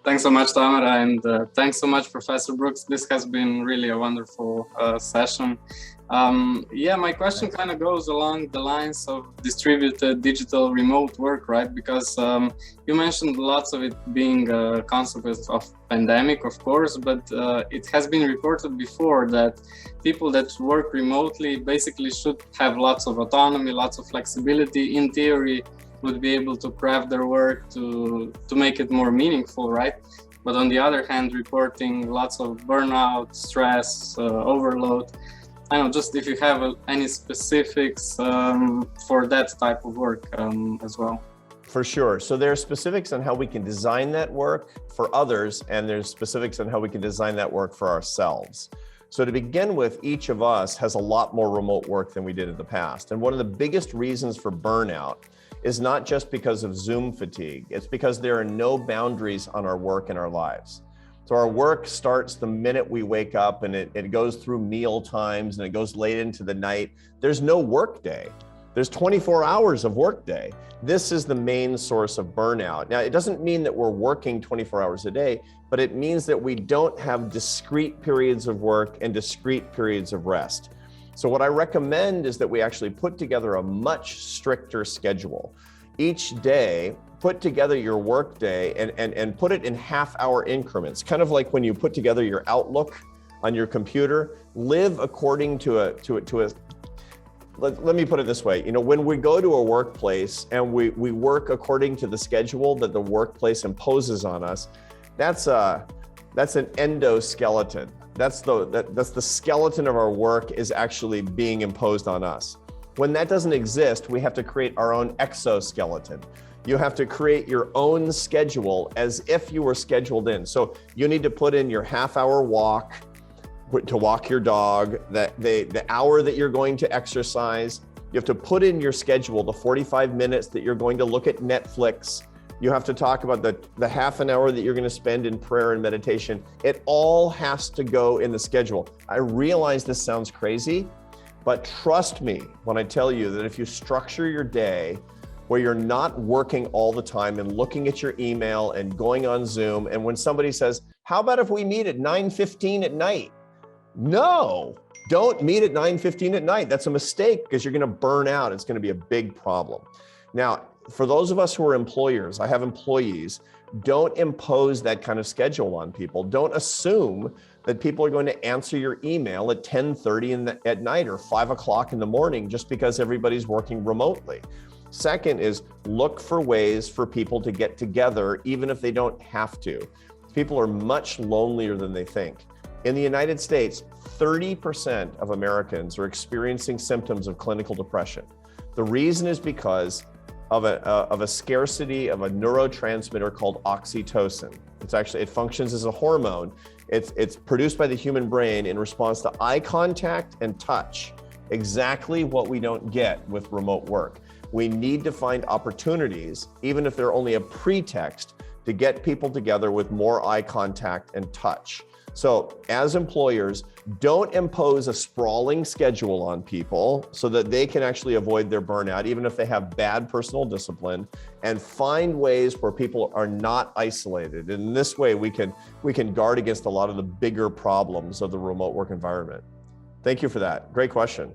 Thanks so much, Tamara, and thanks so much, Professor Brooks. This has been really a wonderful session. Yeah, my question kind of goes along the lines of distributed digital remote work, right? Because you mentioned lots of it being a consequence of pandemic, of course, but it has been reported before that people that work remotely basically should have lots of autonomy, lots of flexibility. In theory, would be able to craft their work to make it more meaningful, right? But on the other hand, reporting lots of burnout, stress, overload. I don't know, just if you have any specifics for that type of work as well. For sure. So there are specifics on how we can design that work for others, and there's specifics on how we can design that work for ourselves. So to begin with, each of us has a lot more remote work than we did in the past. And one of the biggest reasons for burnout is not just because of Zoom fatigue. It's because there are no boundaries on our work and our lives. So our work starts the minute we wake up, and it goes through meal times, and it goes late into the night. There's no work day. There's 24 hours of work day. This is the main source of burnout. Now, it doesn't mean that we're working 24 hours a day, but it means that we don't have discrete periods of work and discrete periods of rest. So what I recommend is that we actually put together a much stricter schedule. Each day, put together your work day and put it in half-hour increments, kind of like when you put together your Outlook on your computer. Live according to a let me put it this way. You know, when we go to a workplace and we work according to the schedule that the workplace imposes on us, that's an endoskeleton. That's the skeleton of our work is actually being imposed on us. When that doesn't exist, we have to create our own exoskeleton. You have to create your own schedule as if you were scheduled in. So you need to put in your half-hour walk to walk your dog, the hour that you're going to exercise. You have to put in your schedule the 45 minutes that you're going to look at Netflix. You have to talk about the half an hour that you're going to spend in prayer and meditation. It all has to go in the schedule. I realize this sounds crazy, but trust me when I tell you that if you structure your day where you're not working all the time and looking at your email and going on Zoom, and when somebody says, how about if we meet at 9:15 at night? No, don't meet at 9:15 at night. That's a mistake because you're going to burn out. It's going to be a big problem. Now, for those of us who are employers, I have employees, don't impose that kind of schedule on people. Don't assume that people are going to answer your email at 10:30 at night or 5 o'clock in the morning just because everybody's working remotely. Second is look for ways for people to get together even if they don't have to. People are much lonelier than they think. In the United States, 30% of Americans are experiencing symptoms of clinical depression. The reason is because of a scarcity of a neurotransmitter called oxytocin. It functions as a hormone. It's produced by the human brain in response to eye contact and touch, exactly what we don't get with remote work. We need to find opportunities, even if they're only a pretext, to get people together with more eye contact and touch. So as employers, don't impose a sprawling schedule on people so that they can actually avoid their burnout, even if they have bad personal discipline, and find ways where people are not isolated. And in this way, we can guard against a lot of the bigger problems of the remote work environment. Thank you for that. Great question.